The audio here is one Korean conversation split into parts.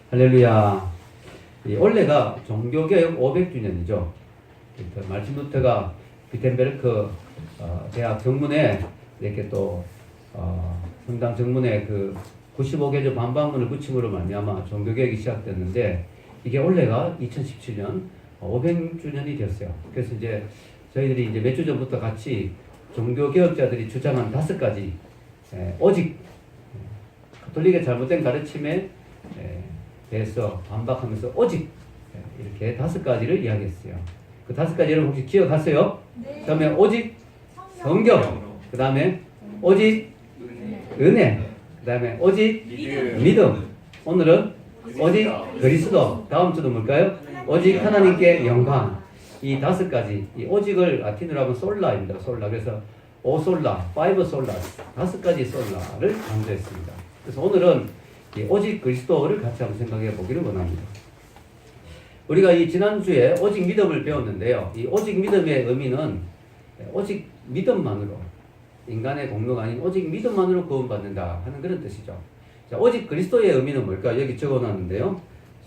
할렐루야. 올해가 종교개혁 500주년이죠. 말틴 루터가 비텐베르크 대학 정문에 이렇게 또 성당 정문에 그 95개조 반박문을 붙임으로 말미암아 종교개혁이 시작됐는데, 이게 올해가 2017년 500주년이 되었어요. 그래서 이제 저희들이 이제 몇 주 전부터 같이 종교개혁자들이 주장한 5가지 오직 가톨릭의 잘못된 가르침에 대해서 반박하면서 오직 이렇게 5가지를 이야기했어요. 그 5가지 여러분 혹시 기억하세요? 네. 그 다음에 오직 성경, 그 다음에 오직 은혜, 그 다음에 오직 믿음. 오늘은 오직 그리스도. 다음 주도 뭘까요? 오직 하나님께 영광. 이 5가지, 이 오직을 라틴어로 하면 솔라입니다. 솔라. 그래서 오솔라, 파이브 솔라, 5가지 솔라를 강조했습니다. 그래서 오늘은 이 오직 그리스도를 같이 한번 생각해 보기를 원합니다. 우리가 이 지난주에 오직 믿음을 배웠는데요. 이 오직 믿음의 의미는 오직 믿음만으로, 인간의 공로가 아닌 오직 믿음만으로 구원받는다 하는 그런 뜻이죠. 자, 오직 그리스도의 의미는 뭘까? 여기 적어 놨는데요.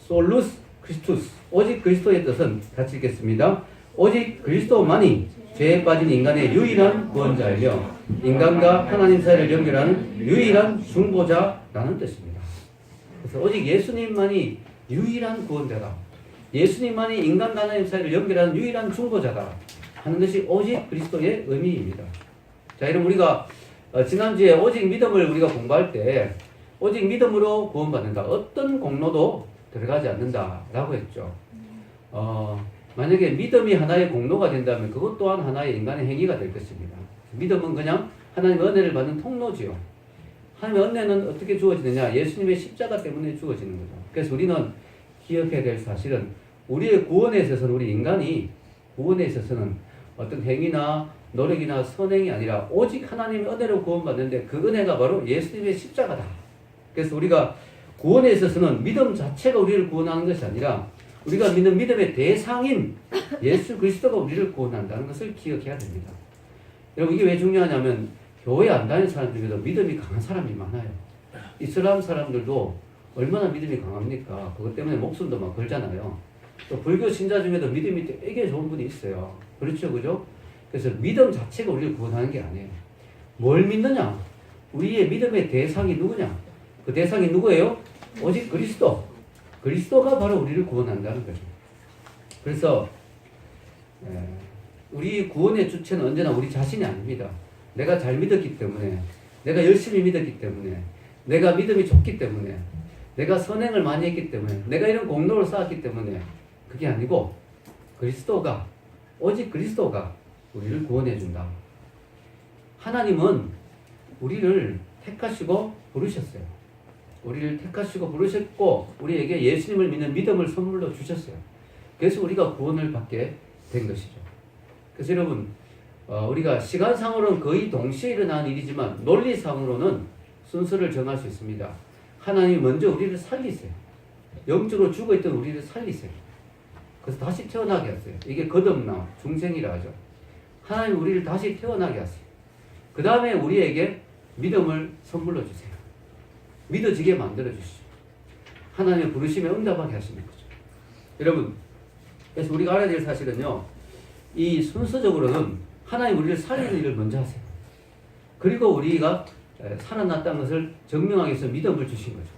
솔루스 크리스투스. 오직 그리스도의 뜻은 같이 읽겠습니다. 오직 그리스도만이 죄에 빠진 인간의 유일한 구원자이며 인간과 하나님 사이를 연결하는 유일한 중보자라는 뜻입니다. 그래서 오직 예수님만이 유일한 구원자다. 예수님만이 인간과 하나님 사이를 연결하는 유일한 중보자다 하는 것이 오직 그리스도의 의미입니다. 자, 여러분 우리가 지난주에 오직 믿음을 우리가 공부할 때 오직 믿음으로 구원받는다. 어떤 공로도 들어가지 않는다라고 했죠. 만약에 믿음이 하나의 공로가 된다면 그것 또한 하나의 인간의 행위가 될 것입니다. 믿음은 그냥 하나님의 은혜를 받는 통로지요. 하나님의 은혜는 어떻게 주어지느냐? 예수님의 십자가 때문에 주어지는 거죠. 그래서 우리는 기억해야 될 사실은 우리의 구원에 있어서는, 우리 인간이 구원에 있어서는 어떤 행위나 노력이나 선행이 아니라 오직 하나님의 은혜로 구원받는데 그 은혜가 바로 예수님의 십자가다. 그래서 우리가 구원에 있어서는 믿음 자체가 우리를 구원하는 것이 아니라 우리가 믿는 믿음의 대상인 예수 그리스도가 우리를 구원한다는 것을 기억해야 됩니다. 여러분 이게 왜 중요하냐면 교회 안 다니는 사람 중에도 믿음이 강한 사람이 많아요. 이슬람 사람들도 얼마나 믿음이 강합니까? 그것 때문에 목숨도 막 걸잖아요. 또 불교 신자 중에도 믿음이 되게 좋은 분이 있어요. 그렇죠, 그죠? 그래서 믿음 자체가 우리를 구원하는 게 아니에요. 뭘 믿느냐? 우리의 믿음의 대상이 누구냐? 그 대상이 누구예요? 오직 그리스도. 그리스도가 바로 우리를 구원한다는 거죠. 그래서 우리 구원의 주체는 언제나 우리 자신이 아닙니다. 내가 잘 믿었기 때문에, 내가 열심히 믿었기 때문에, 내가 믿음이 좋기 때문에, 내가 선행을 많이 했기 때문에, 내가 이런 공로를 쌓았기 때문에 그게 아니고 그리스도가, 오직 그리스도가 우리를 구원해 준다. 하나님은 우리를 택하시고 부르셨어요. 우리를 택하시고 부르셨고 우리에게 예수님을 믿는 믿음을 선물로 주셨어요. 그래서 우리가 구원을 받게 된 것이죠. 그래서 여러분 우리가 시간상으로는 거의 동시에 일어난 일이지만 논리상으로는 순서를 정할 수 있습니다. 하나님이 먼저 우리를 살리세요. 영적으로 죽어있던 우리를 살리세요. 그래서 다시 태어나게 하세요. 이게 거듭남, 중생이라 하죠. 하나님 우리를 다시 태어나게 하세요. 그 다음에 우리에게 믿음을 선물로 주세요. 믿어지게 만들어 주시죠. 하나님의 부르심에 응답하게 하시는 거죠. 여러분, 그래서 우리가 알아야 될 사실은요, 이 순서적으로는 하나님 우리를 살리는 일을 먼저 하세요. 그리고 우리가 살아났다는 것을 증명하기 위해서 믿음을 주신 거죠.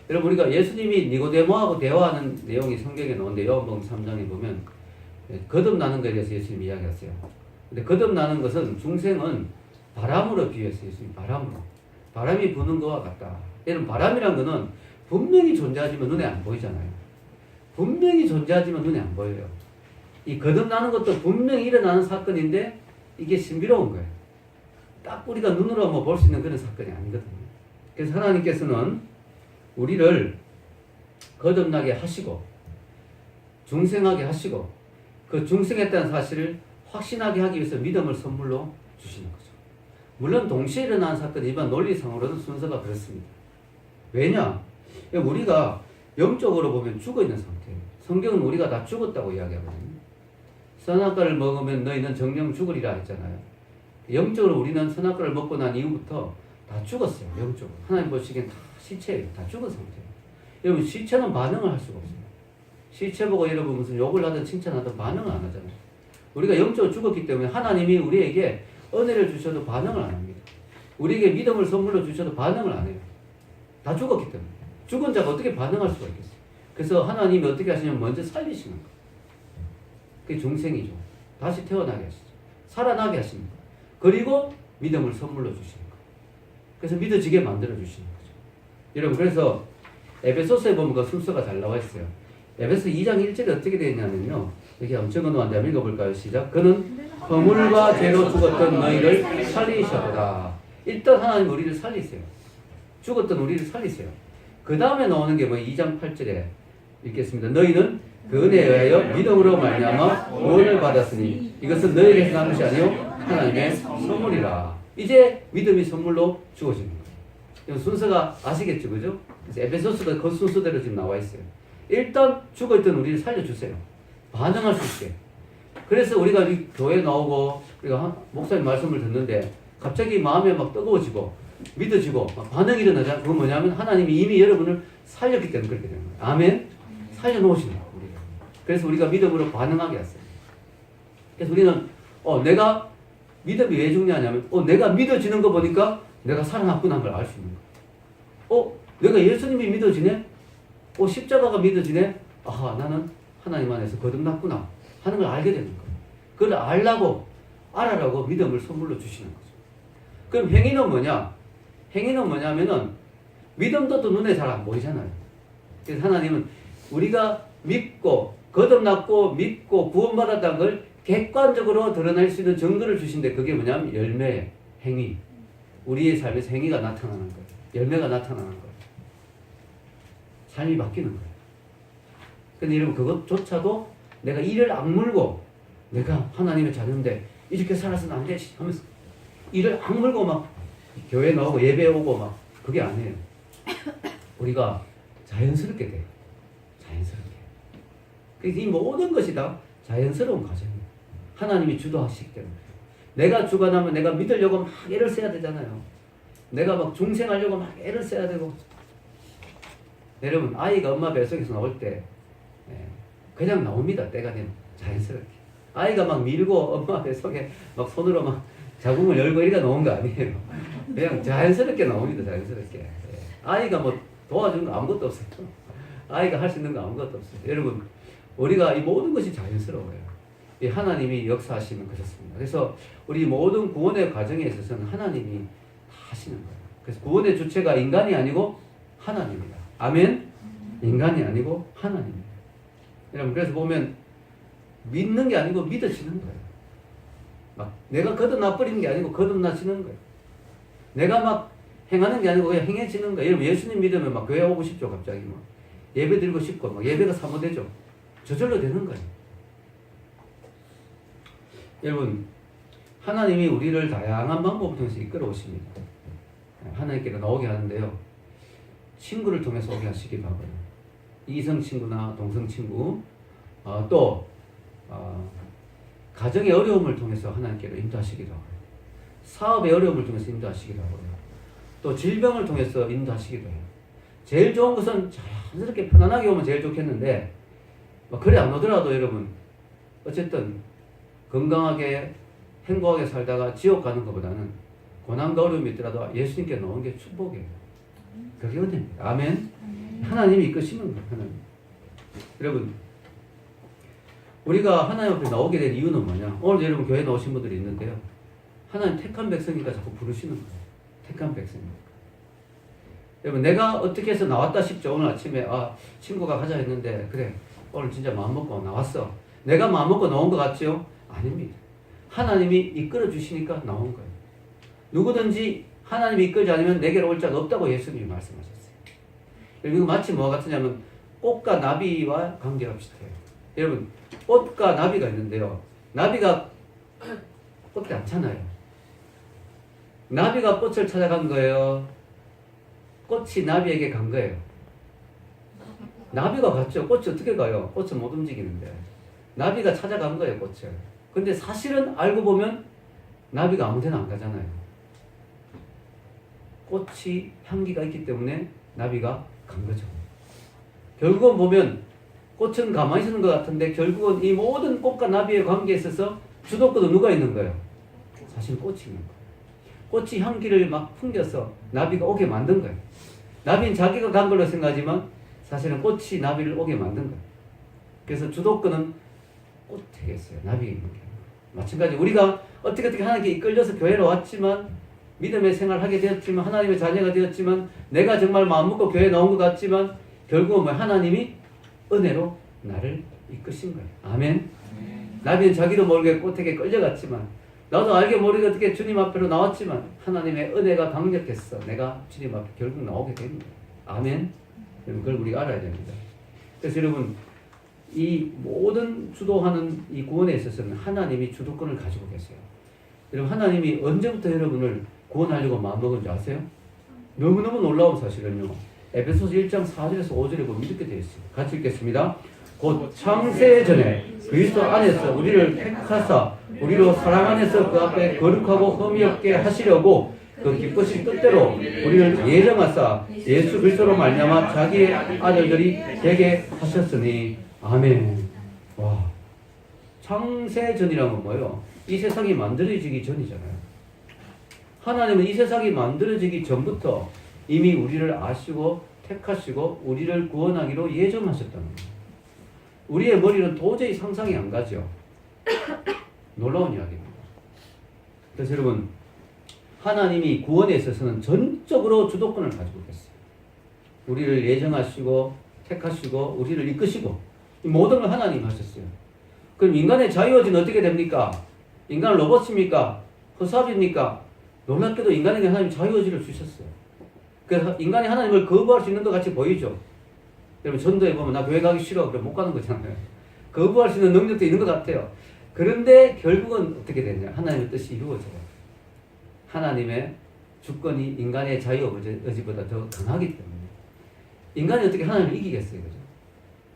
여러분, 우리가 예수님이 니고데모하고 대화하는 내용이 성경에 나오는데 요한복음 3장에 보면 거듭나는 것에 대해서 예수님이 이야기하세요. 근데 거듭나는 것은 중생은 바람으로 비유했어요. 예수님이 바람으로. 바람이 부는 것과 같다. 이런 바람이란 거는 분명히 존재하지만 눈에 안 보이잖아요. 분명히 존재하지만 눈에 안 보여요. 이 거듭나는 것도 분명히 일어나는 사건인데 이게 신비로운 거예요. 딱 우리가 눈으로 볼 수 있는 그런 사건이 아니거든요. 그래서 하나님께서는 우리를 거듭나게 하시고 중생하게 하시고 그 중생했다는 사실을 확신하게 하기 위해서 믿음을 선물로 주시는 거죠. 물론 동시에 일어난 사건이지만 논리상으로는 순서가 그렇습니다. 왜냐? 우리가 영적으로 보면 죽어있는 상태예요. 성경은 우리가 다 죽었다고 이야기하거든요. 선악과를 먹으면 너희는 정령 죽으리라 했잖아요. 영적으로 우리는 선악과를 먹고 난 이후부터 다 죽었어요. 영적으로. 하나님 보시기엔 다 시체예요. 다 죽은 상태예요. 여러분 시체는 반응을 할 수가 없어요. 시체 보고 여러분 무슨 욕을 하든 칭찬하든 반응을 안 하잖아요. 우리가 영적으로 죽었기 때문에 하나님이 우리에게 은혜를 주셔도 반응을 안 합니다. 우리에게 믿음을 선물로 주셔도 반응을 안 해요. 다 죽었기 때문에. 죽은 자가 어떻게 반응할 수가 있겠어요. 그래서 하나님이 어떻게 하시냐면 먼저 살리시는 거예요. 그게 중생이죠. 다시 태어나게 하시죠. 살아나게 하십니다. 그리고 믿음을 선물로 주시는 거예요. 그래서 믿어지게 만들어 주시는 거죠. 여러분 그래서 에베소서에 보면 그 순서가 잘 나와 있어요. 에베소 2장 1절에 어떻게 되어 있냐면요. 여기 한번 적어놓았는데 한번 읽어볼까요? 시작. 그는 허물과 죄로 죽었던 너희를 살리셨다. 일단 하나님 우리를 살리세요. 죽었던 우리를 살리세요. 그 다음에 나오는 게 뭐 2장 8절에 읽겠습니다. 너희는 그 은혜에 의하여 믿음으로 말미암아 구원을 받았으니 이것은 너희에게 행한 것이 아니요 하나님의 선물이라. 이제 믿음이 선물로 주어지는 거예요. 순서가 아시겠죠, 그죠? 그래서 에베소서도 그 순서대로 지금 나와 있어요. 일단 죽어있던 우리를 살려주세요. 반응할 수 있게. 그래서 우리가 이 교회 나오고 우리가 목사님 말씀을 듣는데 갑자기 마음이 막 뜨거워지고 믿어지고 막 반응이 일어나잖아요. 그건 뭐냐면 하나님이 이미 여러분을 살렸기 때문에 그렇게 되는 거예요. 아멘? 살려놓으시는 거예요. 우리가. 그래서 우리가 믿음으로 반응하게 했어요. 그래서 우리는 내가 믿음이 왜 중요하냐면 내가 믿어지는 거 보니까 내가 살아났구나 하는 걸 알 수 있는 거예요. 내가 예수님이 믿어지네? 십자가가 믿어지네? 아하, 나는 하나님 안에서 거듭났구나 하는 걸 알게 되는 거예요. 그걸 알아라고 믿음을 선물로 주시는 거죠. 그럼 행위는 뭐냐? 행위는 뭐냐면은 믿음도 또 눈에 잘 안 보이잖아요. 그래서 하나님은 우리가 믿고 거듭났고 믿고 구원받았다는 걸 객관적으로 드러낼 수 있는 증거를 주신데 그게 뭐냐면 열매, 행위. 우리의 삶에서 행위가 나타나는 거예요. 열매가 나타나는 거예요. 삶이 바뀌는 거예요. 근데 여러분 그것조차도 내가 이를 악물고 내가 하나님의 자녀인데 이렇게 살아서는 안 되지 하면서 이를 악물고 막 교회 나오고 예배 오고 막 그게 아니에요. 우리가 자연스럽게 돼요. 자연스럽게. 그래서 이 모든 것이 다 자연스러운 과정이에요. 하나님이 주도하시기 때문에. 내가 주관하면 내가 믿으려고 막 애를 써야 되잖아요. 내가 막 중생하려고 막 애를 써야 되고. 여러분 아이가 엄마 뱃속에서 나올 때 그냥 나옵니다. 때가 되면 자연스럽게. 아이가 막 밀고 엄마 뱃속에 막 손으로 막 자궁을 열고 이렇게 나온 거 아니에요. 그냥 자연스럽게 나옵니다. 자연스럽게. 아이가 뭐 도와주는 거 아무것도 없어요. 아이가 할 수 있는 거 아무것도 없어요. 여러분 우리가 이 모든 것이 자연스러워요. 이 하나님이 역사하시는 것이었습니다. 그래서 우리 모든 구원의 과정에 있어서는 하나님이 다 하시는 거예요. 그래서 구원의 주체가 인간이 아니고 하나님입니다. 아멘? 인간이 아니고 하나님입니다. 여러분 그래서 보면 믿는 게 아니고 믿어지는 거예요. 막 내가 거듭나버리는 게 아니고 거듭나지는 거예요. 내가 막 행하는 게 아니고 그냥 행해지는 거예요. 여러분 예수님 믿으면 막 교회 오고 싶죠. 갑자기 막 예배 드리고 싶고 막 예배가 사모되죠. 저절로 되는 거예요. 여러분 하나님이 우리를 다양한 방법을 통해서 이끌어 오십니다. 하나님께로 나오게 하는데요. 친구를 통해서 오게 하시기도 하고요. 이성 친구나 동성 친구, 가정의 어려움을 통해서 하나님께로 인도하시기도 하고요. 사업의 어려움을 통해서 인도하시기도 하고요. 또 질병을 통해서 인도하시기도 해요. 제일 좋은 것은 자연스럽게 편안하게 오면 제일 좋겠는데 그래 안 오더라도 여러분 어쨌든 건강하게 행복하게 살다가 지옥 가는 것보다는 고난과 어려움이 있더라도 예수님께 나오는 게 축복이에요. 그게 은혜입니다. 아멘. 하나님이 이끄시는 거예요. 하나님. 여러분 우리가 하나님 앞에 나오게 된 이유는 뭐냐? 오늘 여러분 교회 나오신 분들이 있는데요. 하나님 택한 백성이니까 자꾸 부르시는 거예요. 택한 백성이니까. 여러분 내가 어떻게 해서 나왔다 싶죠. 오늘 아침에 친구가 가자 했는데 그래 오늘 진짜 마음먹고 나왔어. 내가 마음먹고 나온 것 같죠? 아닙니다. 하나님이 이끌어 주시니까 나온 거예요. 누구든지 하나님이 이끌지 않으면 내게로 올 자가 없다고 예수님이 말씀하셨어요. 이거 마치 뭐와 같으냐면 꽃과 나비와 관계가 비슷해요. 여러분 꽃과 나비가 있는데요. 나비가 꽃이 않잖아요. 나비가 꽃을 찾아간 거예요. 꽃이 나비에게 간 거예요. 나비가 갔죠. 꽃이 어떻게 가요? 꽃은 못 움직이는데. 나비가 찾아간 거예요, 꽃을. 근데 사실은 알고 보면 나비가 아무 데나 안 가잖아요. 꽃이 향기가 있기 때문에 나비가 간 거죠. 결국은 보면 꽃은 가만히 있는 것 같은데 결국은 이 모든 꽃과 나비의 관계에 있어서 주도권은 누가 있는 거예요? 사실 꽃이 있는 거예요. 꽃이 향기를 막 풍겨서 나비가 오게 만든 거예요. 나비는 자기가 간 걸로 생각하지만 사실은 꽃이 나비를 오게 만든 거예요. 그래서 주도권은 꽃에게 있어요. 나비에게 있는 거예요. 마찬가지 우리가 어떻게 하나님께 이끌려서 교회로 왔지만 믿음의 생활을 하게 되었지만 하나님의 자녀가 되었지만 내가 정말 마음 먹고 교회에 나온 것 같지만 결국은 뭐 하나님이 은혜로 나를 이끄신 거예요. 아멘. 나비는 자기도 모르게 꽃에게 끌려갔지만 나도 알게 모르게 어떻게 주님 앞으로 나왔지만 하나님의 은혜가 강력했어. 내가 주님 앞에 결국 나오게 된 거예요. 아멘. 그걸 우리가 알아야 됩니다. 그래서 여러분 이 모든 주도하는 이 구원에 있어서는 하나님이 주도권을 가지고 계세요. 여러분 하나님이 언제부터 여러분을 구원하려고 마음먹은 줄 아세요? 너무너무 놀라운 사실은요. 에베소서 1장 4절에서 5절에 보면 이렇게 되어 있어요. 같이 읽겠습니다. 곧 창세 전에 그리스도 안에서 우리를 택하사 우리로 사랑 안에서 그 앞에 거룩하고 흠이 없게 하시려고 그 기쁘신 뜻대로 우리를 예정하사 예수 그리스도로 말미암아 자기의 아들들이 되게 하셨으니 아멘. 와, 창세 전이란 건 뭐예요? 이 세상이 만들어지기 전이잖아요. 하나님은 이 세상이 만들어지기 전부터 이미 우리를 아시고 택하시고 우리를 구원하기로 예정하셨다는 거예요. 우리의 머리는 도저히 상상이 안 가죠. 놀라운 이야기입니다. 그래서 여러분 하나님이 구원에 있어서는 전적으로 주도권을 가지고 계세요. 우리를 예정하시고 택하시고 우리를 이끄시고 이 모든 걸 하나님이 하셨어요. 그럼 인간의 자유의지는 어떻게 됩니까? 인간은 로봇입니까? 허사입니까? 놀랍게도 인간에게 하나님이 자유의지를 주셨어요. 그래서 인간이 하나님을 거부할 수 있는 것 같이 보이죠. 여러분 전도에 보면 나 교회 가기 싫어 그럼 못 가는 거잖아요. 거부할 수 있는 능력도 있는 것 같아요. 그런데 결국은 어떻게 되냐? 하나님의 뜻이 이루어져요. 하나님의 주권이 인간의 자유의지보다 더 강하기 때문에 인간이 어떻게 하나님을 이기겠어요? 그죠?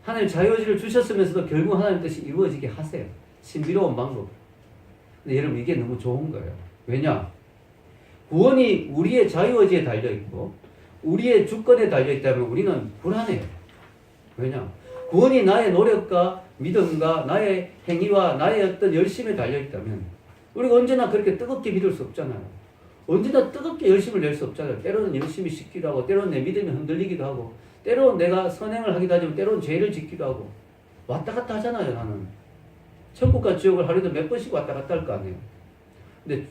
하나님 자유의지를 주셨으면서도 결국 하나님의 뜻이 이루어지게 하세요. 신비로운 방법. 근데 여러분 이게 너무 좋은 거예요. 왜냐? 구원이 우리의 자유의지에 달려있고 우리의 주권에 달려있다면 우리는 불안해요. 왜냐? 구원이 나의 노력과 믿음과 나의 행위와 나의 어떤 열심에 달려있다면 우리가 언제나 그렇게 뜨겁게 믿을 수 없잖아요. 언제나 뜨겁게 열심을 낼 수 없잖아요. 때로는 열심히 씻기도 하고 때로는 내 믿음이 흔들리기도 하고 때로는 내가 선행을 하기도 하지만 때로는 죄를 짓기도 하고 왔다 갔다 하잖아요. 나는 천국과 지옥을 하루에도 몇 번씩 왔다 갔다 할 거 아니에요. 근데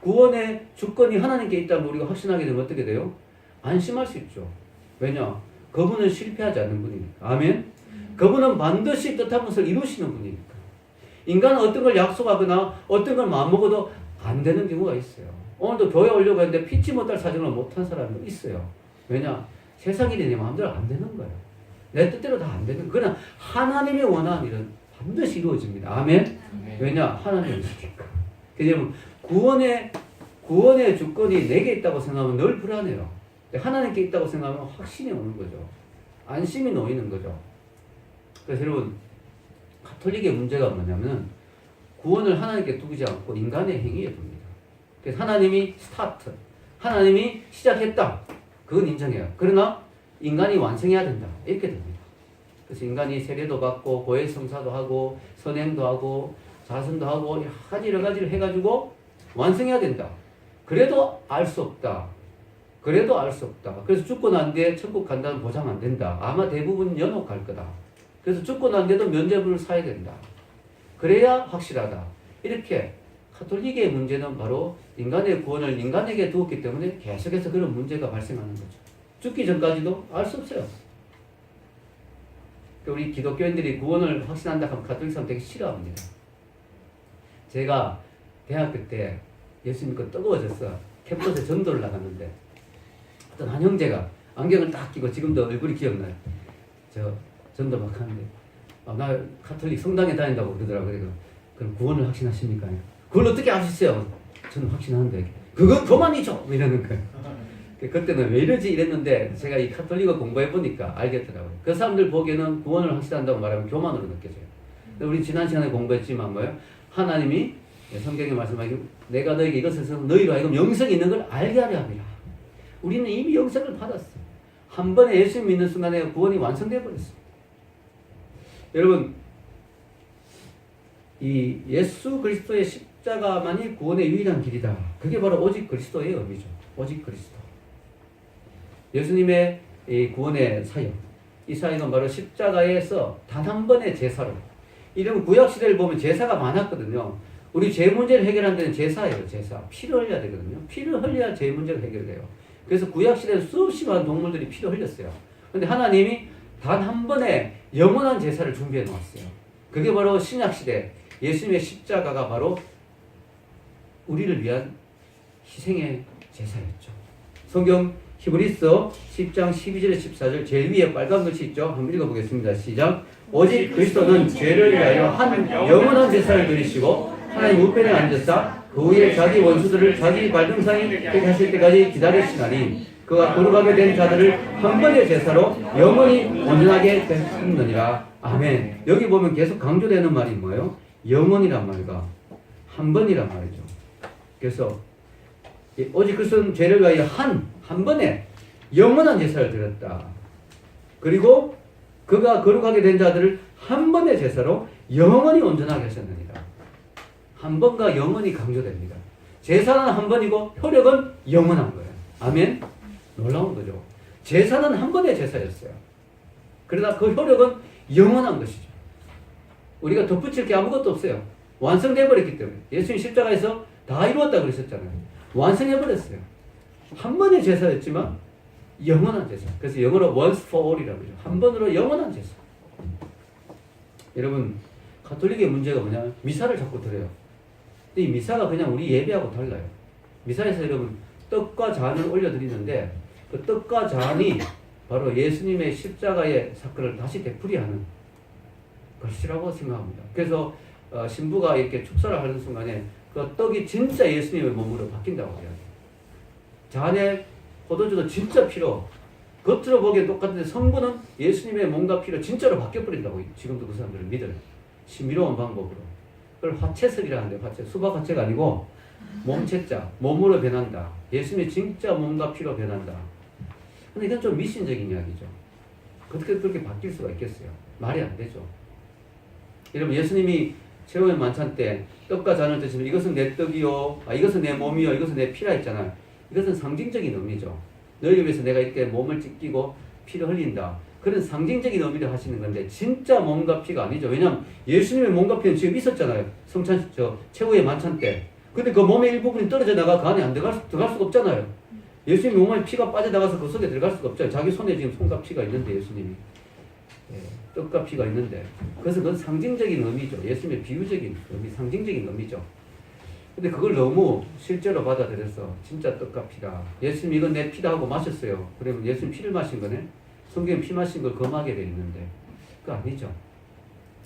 구원의 주권이 하나님께 있다면 우리가 확신하게 되면 어떻게 돼요? 안심할 수 있죠. 왜냐? 그분은 실패하지 않는 분이니까. 아멘? 그분은 반드시 뜻한 것을 이루시는 분이니까. 인간은 어떤 걸 약속하거나 어떤 걸 마음먹어도 안 되는 경우가 있어요. 오늘도 교회 오려고 했는데 피치 못할 사정을 못한 사람도 있어요. 왜냐? 세상 일이 내 마음대로 안 되는 거예요. 내 뜻대로 다 안 되는 거예요. 그러나 하나님이 원하는 일은 반드시 이루어집니다. 아멘? 왜냐? 하나님이시니까. 그래서 구원의 주권이 내게 있다고 생각하면 늘 불안해요. 하나님께 있다고 생각하면 확신이 오는 거죠. 안심이 놓이는 거죠. 그래서 여러분 가톨릭의 문제가 뭐냐면 구원을 하나님께 두지 않고 인간의 행위에 둡니다. 그래서 하나님이 스타트, 하나님이 시작했다. 그건 인정해요. 그러나 인간이 완성해야 된다. 이렇게 됩니다. 그래서 인간이 세례도 받고 고해 성사도 하고 선행도 하고 자선도 하고 여러 가지를 해가지고 완성해야 된다. 그래도 알 수 없다. 그래도 알 수 없다. 그래서 죽고 난 뒤에 천국 간다는 보장 안 된다. 아마 대부분 연옥할 거다. 그래서 죽고 난 뒤에도 면죄부를 사야 된다. 그래야 확실하다. 이렇게 가톨릭의 문제는 바로 인간의 구원을 인간에게 두었기 때문에 계속해서 그런 문제가 발생하는 거죠. 죽기 전까지도 알 수 없어요. 우리 기독교인들이 구원을 확신한다 하면 가톨릭 사람 되게 싫어합니다. 제가 대학교 때 예수 믿고 뜨거워져서 캠퍼스에 전도를 나갔는데 어떤 한 형제가 안경을 딱 끼고 지금도 얼굴이 기억나요. 저 전도 막 하는데 나 가톨릭 성당에 다닌다고 그러더라고요. 그래서 그럼 구원을 확신하십니까? 그걸 어떻게 아시세요? 저는 확신하는데 그건 교만이죠! 이러는 거예요. 그때는 왜 이러지 이랬는데 제가 이 가톨릭을 공부해보니까 알겠더라고요. 그 사람들 보기에는 구원을 확신한다고 말하면 교만으로 느껴져요. 우리 지난 시간에 공부했지만 뭐예요? 하나님이 성경에 말씀하기로 내가 너에게 이것을 써서 너희로 하여금 영생이 있는 걸 알게 하려 합니다. 우리는 이미 영생을 받았어. 한 번에 예수 믿는 순간에 구원이 완성되어 버렸어요. 여러분, 이 예수 그리스도의 십자가만이 구원의 유일한 길이다. 그게 바로 오직 그리스도의 의미죠. 오직 그리스도. 예수님의 이 구원의 사역. 이 사역은 바로 십자가에서 단 한 번의 제사로. 이런 구약시대를 보면 제사가 많았거든요. 우리 죄 문제를 해결하는 데는 제사예요, 제사. 피를 흘려야 되거든요. 피를 흘려야 죄 문제가 해결돼요. 그래서 구약시대에 수없이 많은 동물들이 피를 흘렸어요. 근데 하나님이 단 한 번의 영원한 제사를 준비해 놓았어요. 그게 바로 신약시대 예수님의 십자가가 바로 우리를 위한 희생의 제사였죠. 성경 히브리서 10장 12절에 14절 제일 위에 빨간 글씨 있죠. 한번 읽어보겠습니다. 시작. 오직 그리스도는 죄를 위하여 한 영원한 제사를 드리시고 하나님 우편에 앉으사 그 위에 자기 원수들을 자기 발등상에 되게 하실 때까지 기다리시나니 그가 거룩하게 된 자들을 한 번의 제사로 영원히 온전하게 했느니라. 아멘. 여기 보면 계속 강조되는 말이 뭐예요? 영원이란 말과 한 번이란 말이죠. 그래서 오직 그리스도는 죄를 위하여 한 번에 영원한 제사를 드렸다. 그리고 그가 거룩하게 된 자들을 한 번의 제사로 영원히 온전하게 하셨느니라. 한 번과 영원히 강조됩니다. 제사는 한 번이고 효력은 영원한 거예요. 아멘. 놀라운 거죠. 제사는 한 번의 제사였어요. 그러나 그 효력은 영원한 것이죠. 우리가 덧붙일 게 아무것도 없어요. 완성돼 버렸기 때문에. 예수님 십자가에서 다 이루었다 그러셨잖아요. 완성해 버렸어요. 한 번의 제사였지만 영원한 제사. 그래서 영어로 once for all이라고 그러죠. 한 번으로 영원한 제사. 여러분, 가톨릭의 문제가 뭐냐면 미사를 자꾸 드려요. 이 미사가 그냥 우리 예배하고 달라요. 미사에서 여러분 떡과 잔을 올려드리는데 그 떡과 잔이 바로 예수님의 십자가의 사건을 다시 되풀이하는 것이라고 생각합니다. 그래서 신부가 이렇게 축사를 하는 순간에 그 떡이 진짜 예수님의 몸으로 바뀐다고 해요. 잔의 포도주도 진짜 피로, 겉으로 보기엔 똑같은데 성분은 예수님의 몸과 피로 진짜로 바뀌어버린다고 지금도 그 사람들을 믿어요. 신비로운 방법으로. 그걸 화채석이라는데, 화채, 수박 화채가 아니고 몸체자, 몸으로 변한다. 예수님의 진짜 몸과 피로 변한다. 근데 이건 좀 미신적인 이야기죠. 어떻게 그렇게 바뀔 수가 있겠어요? 말이 안 되죠. 여러분, 예수님이 최후의 만찬 때 떡과 잔을 드시면 이것은 내 떡이요, 이것은 내 몸이요, 이것은 내 피라 했잖아요. 이것은 상징적인 의미죠. 너희를 위해서 내가 이렇게 몸을 찢기고 피를 흘린다. 그런 상징적인 의미를 하시는 건데 진짜 몸과 피가 아니죠. 왜냐하면 예수님의 몸과 피는 지금 있었잖아요. 성찬 최후의 만찬 때. 근데 그 몸의 일부분이 떨어져 나가 그 안에 안 들어갈 수가 없잖아요. 예수님 몸에 피가 빠져나가서 그 속에 들어갈 수가 없잖아요. 자기 손에 지금 손과 피가 있는데 예수님이. 떡과 피가 있는데. 그래서 그건 상징적인 의미죠. 예수님의 비유적인 의미, 상징적인 의미죠. 근데 그걸 너무 실제로 받아들여서 진짜 떡과 피다. 예수님 이건 내 피다 하고 마셨어요. 그러면 예수님 피를 마신 거네? 성경에 피 마신 걸 검하게 되어 있는데 그거 아니죠.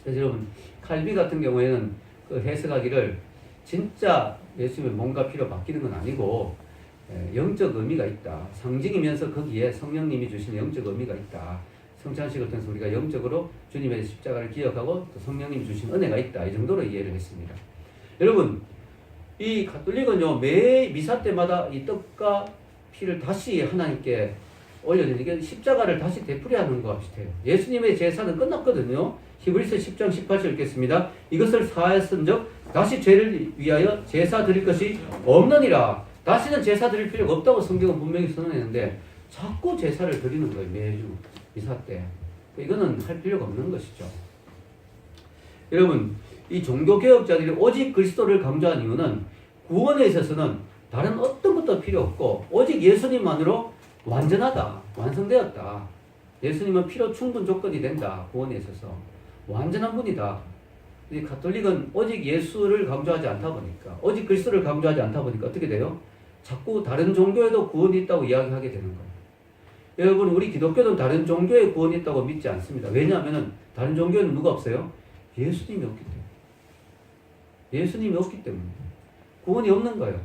그래서 여러분 칼비 같은 경우에는 그 해석하기를 진짜 예수님의 몸과 피로 바뀌는 건 아니고 영적 의미가 있다. 상징이면서 거기에 성령님이 주신 영적 의미가 있다. 성찬식을 통해서 우리가 영적으로 주님의 십자가를 기억하고 또 성령님이 주신 은혜가 있다. 이 정도로 이해를 했습니다. 여러분, 이 가톨릭은요, 매 미사 때마다 이 떡과 피를 다시 하나님께 올려드리는 게 십자가를 다시 되풀이하는 것과 비슷해요. 예수님의 제사는 끝났거든요. 히브리서 10장 18절 읽겠습니다. 이것을 사하였은즉 다시 죄를 위하여 제사 드릴 것이 없느니라. 다시는 제사 드릴 필요가 없다고 성경은 분명히 선언했는데 자꾸 제사를 드리는 거예요. 매주 미사 때. 이거는 할 필요가 없는 것이죠. 여러분, 이 종교개혁자들이 오직 그리스도를 강조한 이유는 구원에 있어서는 다른 어떤 것도 필요 없고 오직 예수님만으로 완전하다, 완성되었다. 예수님은 피로 충분 조건이 된다. 구원에 있어서 완전한 분이다. 이 가톨릭은 오직 예수를 강조하지 않다 보니까, 오직 그리스도를 강조하지 않다 보니까 어떻게 돼요? 자꾸 다른 종교에도 구원이 있다고 이야기하게 되는 거예요. 여러분, 우리 기독교는 다른 종교에 구원이 있다고 믿지 않습니다. 왜냐하면 다른 종교에는 누가 없어요? 예수님이 없기 때문에. 예수님이 없기 때문에. 구원이 없는 거예요.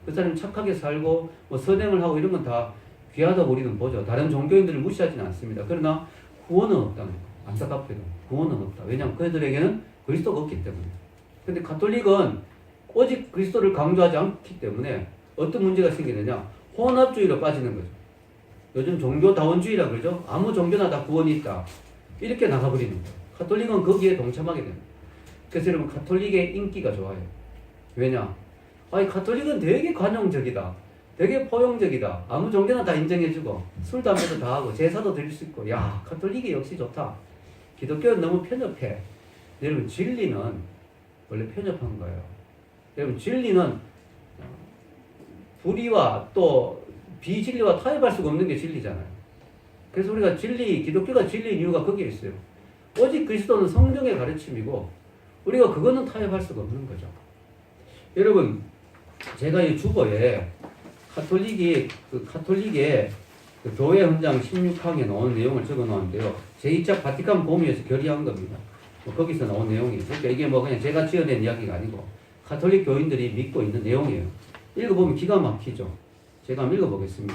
그 사람이 착하게 살고 뭐 선행을 하고 이런 건 다 귀하다고 우리는 보죠. 다른 종교인들을 무시하지는 않습니다. 그러나 구원은 없다는 거. 안타깝게도 구원은 없다. 왜냐하면 그들에게는 그리스도가 없기 때문에. 근데 가톨릭은 오직 그리스도를 강조하지 않기 때문에 어떤 문제가 생기느냐? 혼합주의로 빠지는 거죠. 요즘 종교다원주의라 그러죠. 아무 종교나 다 구원이 있다. 이렇게 나가버리는 거예요. 가톨릭은 거기에 동참하게 됩니다. 그래서 여러분 가톨릭의 인기가 좋아요. 왜냐? 아니 가톨릭은 되게 관용적이다. 되게 포용적이다. 아무 종교나 다 인정해주고 술, 담배도 다 하고 제사도 드릴 수 있고 야 가톨릭이 역시 좋다. 기독교는 너무 편협해. 여러분 진리는 원래 편협한 거예요. 여러분 진리는 불의와 또 비진리와 타협할 수가 없는 게 진리잖아요. 그래서 우리가 기독교가 진리인 이유가 거기에 있어요. 오직 그리스도는 성경의 가르침이고 우리가 그거는 타협할 수가 없는 거죠. 여러분 제가 이 주보에 카톨릭의 그 교회 헌장 16항에 나온 내용을 적어 놓았는데요. 제2차 바티칸 보미에서 결의한 겁니다. 거기서 나온 내용이에요. 그러니까 이게 그냥 제가 지어낸 이야기가 아니고 가톨릭 교인들이 믿고 있는 내용이에요. 읽어보면 기가 막히죠. 제가 한번 읽어보겠습니다.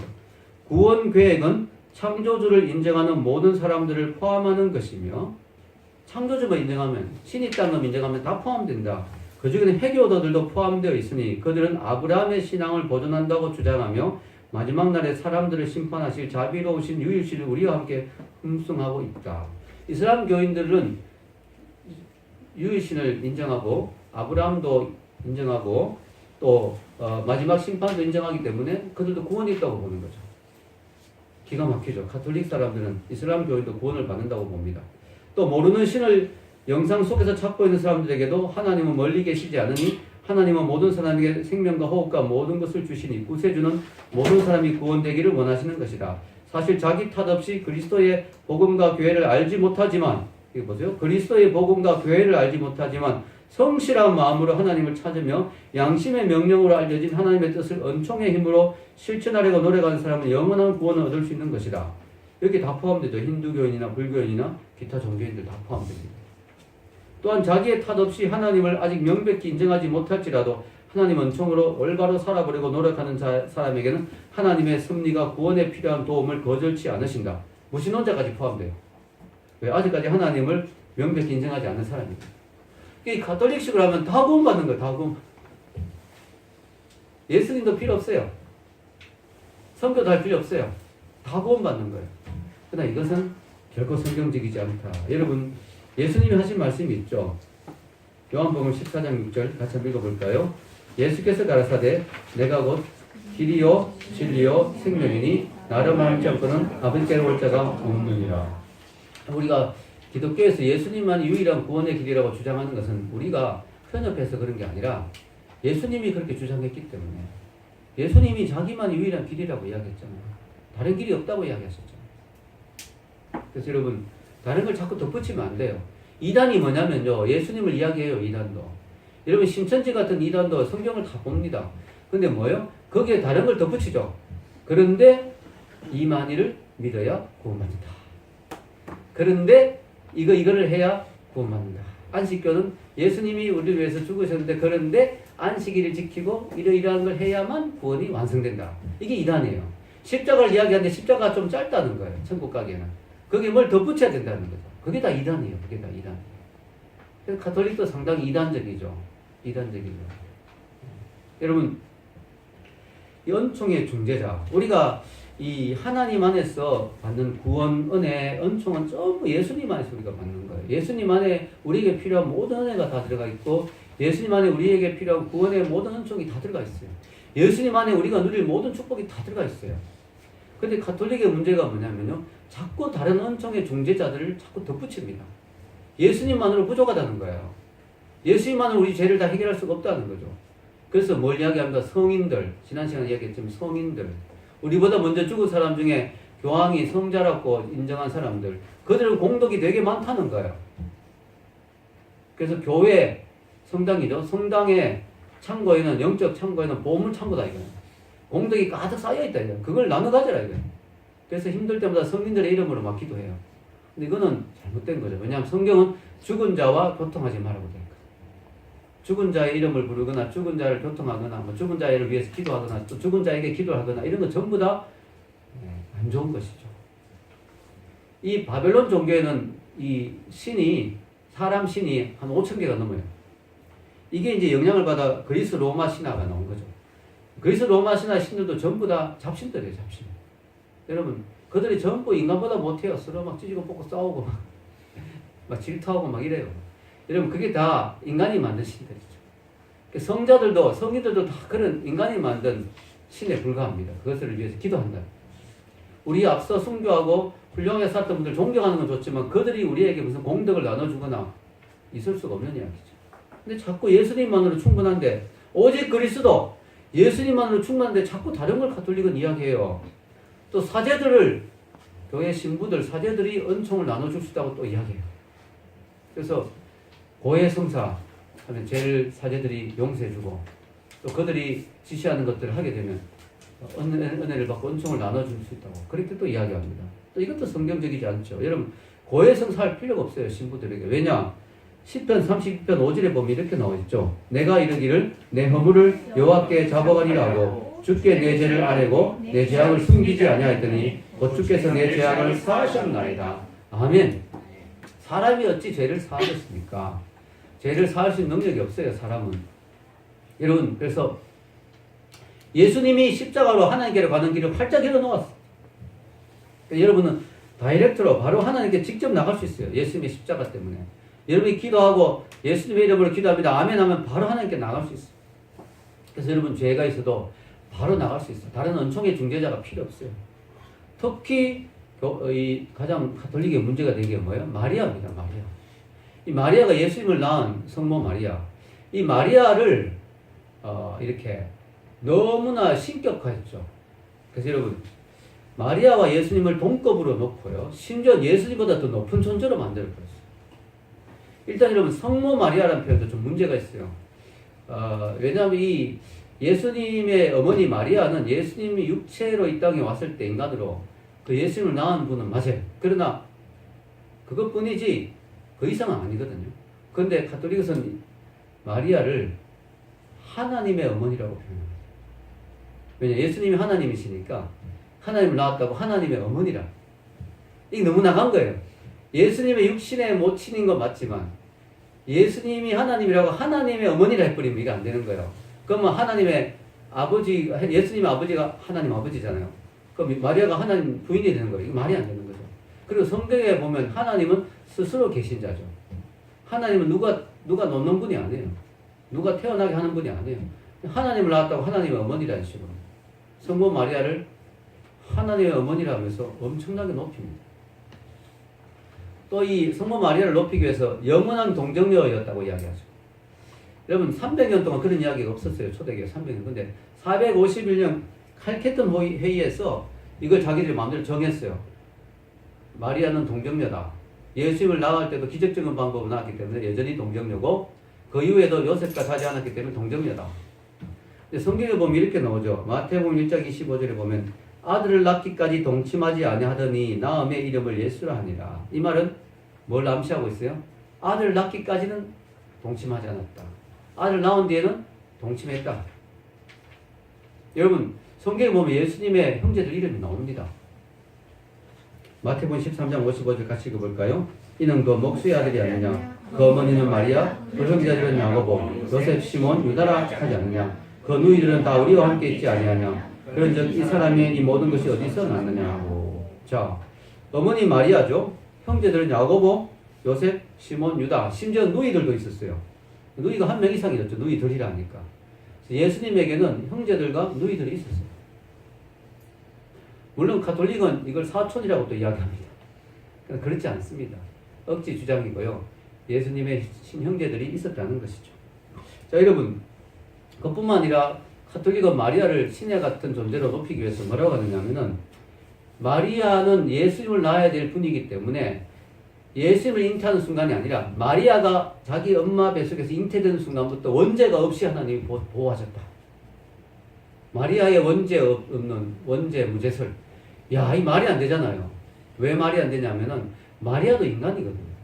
구원 계획은 창조주를 인정하는 모든 사람들을 포함하는 것이며 창조주만 인정하면 신이 있다는 걸 인정하면 다 포함된다. 그 중에는 해교도들도 포함되어 있으니 그들은 아브라함의 신앙을 보존한다고 주장하며 마지막 날에 사람들을 심판하실 자비로우신 유일신을 우리와 함께 흠숭하고 있다. 이슬람 교인들은 유일신을 인정하고 아브라함도 인정하고 또 마지막 심판도 인정하기 때문에 그들도 구원이 있다고 보는 거죠. 기가 막히죠. 가톨릭 사람들은 이슬람 교인도 구원을 받는다고 봅니다. 또 모르는 신을 영상 속에서 찾고 있는 사람들에게도 하나님은 멀리 계시지 않으니 하나님은 모든 사람에게 생명과 호흡과 모든 것을 주시니 구세주는 모든 사람이 구원되기를 원하시는 것이다. 사실 자기 탓 없이 그리스도의 복음과 교회를 알지 못하지만 이거 보세요. 그리스도의 복음과 교회를 알지 못하지만 성실한 마음으로 하나님을 찾으며 양심의 명령으로 알려진 하나님의 뜻을 은총의 힘으로 실천하려고 노력하는 사람은 영원한 구원을 얻을 수 있는 것이다. 여기 다 포함되죠. 힌두교인이나 불교인이나 기타 종교인들 다 포함됩니다. 또한 자기의 탓 없이 하나님을 아직 명백히 인정하지 못할지라도 하나님 은총으로 올바로 살아보려고 노력하는 사람에게는 하나님의 섭리가 구원에 필요한 도움을 거절치 않으신다. 무신론자까지 포함돼요. 왜? 아직까지 하나님을 명백히 인정하지 않는 사람입니다. 이 가톨릭식으로 하면 다 구원받는 거예요. 다 구원. 예수님도 필요 없어요. 선교도 할 필요 없어요. 다 구원받는 거예요. 그러나 이것은 결코 성경적이지 않다. 여러분 예수님이 하신 말씀이 있죠. 요한복음 14장 6절 같이 한번 읽어볼까요? 예수께서 가라사대 내가 곧 길이요 진리요 생명이니 나를 말하지 않고는 아버지께로 올 자가 없느니라. 우리가 기독교에서 예수님만이 유일한 구원의 길이라고 주장하는 것은 우리가 편협해서 그런 게 아니라 예수님이 그렇게 주장했기 때문에 예수님이 자기만이 유일한 길이라고 이야기했잖아요. 다른 길이 없다고 이야기하셨잖아요. 그래서 여러분 다른 걸 자꾸 덧붙이면 안 돼요. 이단이 뭐냐면요. 예수님을 이야기해요. 이단도. 여러분 신천지 같은 이단도 성경을 다 봅니다. 근데 뭐예요? 거기에 다른 걸 덧붙이죠. 그런데 이만희를 믿어야 구원받는다. 그런데 이거를 해야 구원받는다. 안식교는 예수님이 우리를 위해서 죽으셨는데 그런데 안식일을 지키고 이러이러한 걸 해야만 구원이 완성된다. 이게 이단이에요. 십자가를 이야기하는데 십자가가 좀 짧다는 거예요. 천국 가기에는. 거기에 뭘 덧붙여야 된다는 거죠. 그게 다 이단이에요. 그게 다 이단. 그래서 가톨릭도 상당히 이단적이죠. 이단적이죠. 여러분, 이 은총의 중재자. 우리가 이 하나님 안에서 받는 구원, 은혜, 은총은 전부 예수님 안에서 우리가 받는 거예요. 예수님 안에 우리에게 필요한 모든 은혜가 다 들어가 있고 예수님 안에 우리에게 필요한 구원의 모든 은총이 다 들어가 있어요. 예수님 안에 우리가 누릴 모든 축복이 다 들어가 있어요. 근데 가톨릭의 문제가 뭐냐면요. 자꾸 다른 은총의 중재자들을 자꾸 덧붙입니다. 예수님만으로 부족하다는 거예요. 예수님만으로 우리 죄를 다 해결할 수가 없다는 거죠. 그래서 뭘 이야기합니까? 성인들, 지난 시간에 이야기했지만 성인들, 우리보다 먼저 죽은 사람 중에 교황이 성자라고 인정한 사람들, 그들은 공덕이 되게 많다는 거예요. 그래서 교회, 성당이죠. 성당의 창고에는, 영적 창고에는 보물 창고다 이거예요. 공덕이 가득 쌓여있다 이거예요. 그걸 나눠 가져라 이거예요. 그래서 힘들 때마다 성민들의 이름으로 막 기도해요. 근데 이거는 잘못된 거죠. 왜냐하면 성경은 죽은 자와 교통하지 말라고 되어 있거든요. 죽은 자의 이름을 부르거나 죽은 자를 교통하거나 뭐 죽은 자를 위해서 기도하거나 또 죽은 자에게 기도하거나 이런 건 전부 다 안 좋은 것이죠. 이 바벨론 종교에는 이 신이 사람 신이 한 5,000개가 넘어요. 이게 이제 영향을 받아 그리스 로마 신화가 나온 거죠. 그리스 로마 신화 신들도 전부 다 잡신들이에요. 잡신. 여러분, 그들이 전부 인간보다 못해요. 서로 막 찢고 뽑고 싸우고 막 질투하고 막 이래요. 여러분, 그게 다 인간이 만든 신들이죠. 성자들도, 성인들도 다 그런 인간이 만든 신에 불과합니다. 그것을 위해서 기도한다. 우리 앞서 순교하고 훌륭하게 살았던 분들 존경하는 건 좋지만 그들이 우리에게 무슨 공덕을 나눠주거나 있을 수가 없는 이야기죠. 근데 자꾸 예수님만으로 충분한데, 오직 그리스도, 예수님만으로 충분한데 자꾸 다른 걸 가톨릭은 이야기해요. 또 사제들을, 교회 신부들, 사제들이 은총을 나눠줄 수 있다고 또 이야기해요. 그래서 고해 성사 하면 죄를 사제들이 용서해주고, 또 그들이 지시하는 것들을 하게 되면 은혜를 받고 은총을 나눠줄 수 있다고 그렇게 또 이야기합니다. 또 이것도 성경적이지 않죠. 여러분, 고해 성사할 필요가 없어요, 신부들에게. 왜냐? 시편 32편 5절에 보면 이렇게 나와 있죠. 내가 이르기를 내 허물을 여호와께 잡아가리라 하고 주께 내 죄를 아뢰고 내 죄악을 숨기지 아니하였더니 곧 주께서 내 죄악을 사하셨나이다. 아멘. 사람이 어찌 죄를 사하겠습니까? 죄를 사할 수 있는 능력이 없어요, 사람은. 여러분, 그래서 예수님이 십자가로 하나님께로 가는 길을 활짝 열어놓았어요. 그러니까 여러분은 다이렉트로 바로 하나님께 직접 나갈 수 있어요. 예수님의 십자가 때문에. 여러분이 기도하고 예수님의 이름으로 기도합니다. 아멘 하면 바로 하나님께 나갈 수 있어요. 그래서 여러분 죄가 있어도 바로 나갈 수 있어요. 다른 은총의 중재자가 필요 없어요. 특히 이 가장 가톨릭의 문제가 되는 게 뭐예요? 마리아입니다. 마리아. 이 마리아가 예수님을 낳은 성모 마리아. 이 마리아를 이렇게 너무나 신격화했죠. 그래서 여러분, 마리아와 예수님을 동급으로 놓고요. 심지어 예수님보다 더 높은 존재로 만들어버렸어요. 일단 여러분, 성모 마리아라는 표현도 좀 문제가 있어요. 왜냐하면 이 예수님의 어머니 마리아는 예수님이 육체로 이 땅에 왔을 때 인간으로 그 예수님을 낳은 분은 맞아요. 그러나 그것뿐이지 그 이상은 아니거든요. 그런데 가톨릭에서는 마리아를 하나님의 어머니라고 표현합니다. 왜냐, 예수님이 하나님이시니까 하나님을 낳았다고 하나님의 어머니라. 이게 너무 나간 거예요. 예수님의 육신의 모친인 건 맞지만 예수님이 하나님이라고 하나님의 어머니라 해버리면 이게 안 되는 거예요. 그러면 하나님의 아버지, 예수님의 아버지가 하나님 아버지잖아요. 그럼 마리아가 하나님 부인이 되는 거예요. 이게 말이 안 되는 거죠. 그리고 성경에 보면 하나님은 스스로 계신 자죠. 하나님은 누가 놓는 분이 아니에요. 누가 태어나게 하는 분이 아니에요. 하나님을 낳았다고 하나님의 어머니라는 식으로 성모 마리아를 하나님의 어머니라 하면서 엄청나게 높입니다. 또 이 성모 마리아를 높이기 위해서 영원한 동정녀였다고 이야기하죠. 여러분 300년 동안 그런 이야기가 없었어요. 초대교회 300년. 근데 451년 칼케톤 회의에서 이걸 자기들이 마음대로 정했어요. 마리아는 동정녀다. 예수님을 낳을 때도 기적적인 방법을 낳았기 때문에 여전히 동정녀고 그 이후에도 요셉과 자지 않았기 때문에 동정녀다. 근데 성경에 보면 이렇게 나오죠. 마태복음 1장 25절에 보면 아들을 낳기까지 동침하지 아니하더니 낳음의 이름을 예수라 하니라. 이 말은 뭘 암시하고 있어요? 아들을 낳기까지는 동침하지 않았다. 아들을 낳은 뒤에는 동침했다. 여러분 성경에 보면 예수님의 형제들 이름이 나옵니다. 마태복음 13장 55절 같이 읽어볼까요? 이는 그 목수의 아들이 아니냐? 그 어머니는 마리아, 그 형제들은 야고보, 요셉, 시몬, 유다라 하지 않느냐? 그 누이들은 다 우리와 함께 있지 아니하냐? 그런즉 이 사람의 이 모든 것이 어디서 났느냐 하고. 자, 어머니 마리아죠. 형제들은 야고보, 요셉, 시몬, 유다. 심지어 누이들도 있었어요. 누이가 한 명 이상이었죠. 누이들이라 하니까. 예수님에게는 형제들과 누이들이 있었어요. 물론 가톨릭은 이걸 사촌이라고 또 이야기합니다. 그렇지 않습니다. 억지 주장이고요. 예수님의 친형제들이 있었다는 것이죠. 자, 여러분, 그뿐만 아니라 가톨릭은 마리아를 신의 같은 존재로 높이기 위해서 뭐라고 하느냐면은 마리아는 예수님을 낳아야 될 분이기 때문에 예수님을 잉태하는 순간이 아니라 마리아가 자기 엄마 뱃속에서 잉태되는 순간부터 원죄가 없이 하나님이 보호하셨다. 마리아의 원죄 없는 원죄 무죄설. 야, 이 말이 안 되잖아요. 왜 말이 안 되냐면은 마리아도 인간이거든요.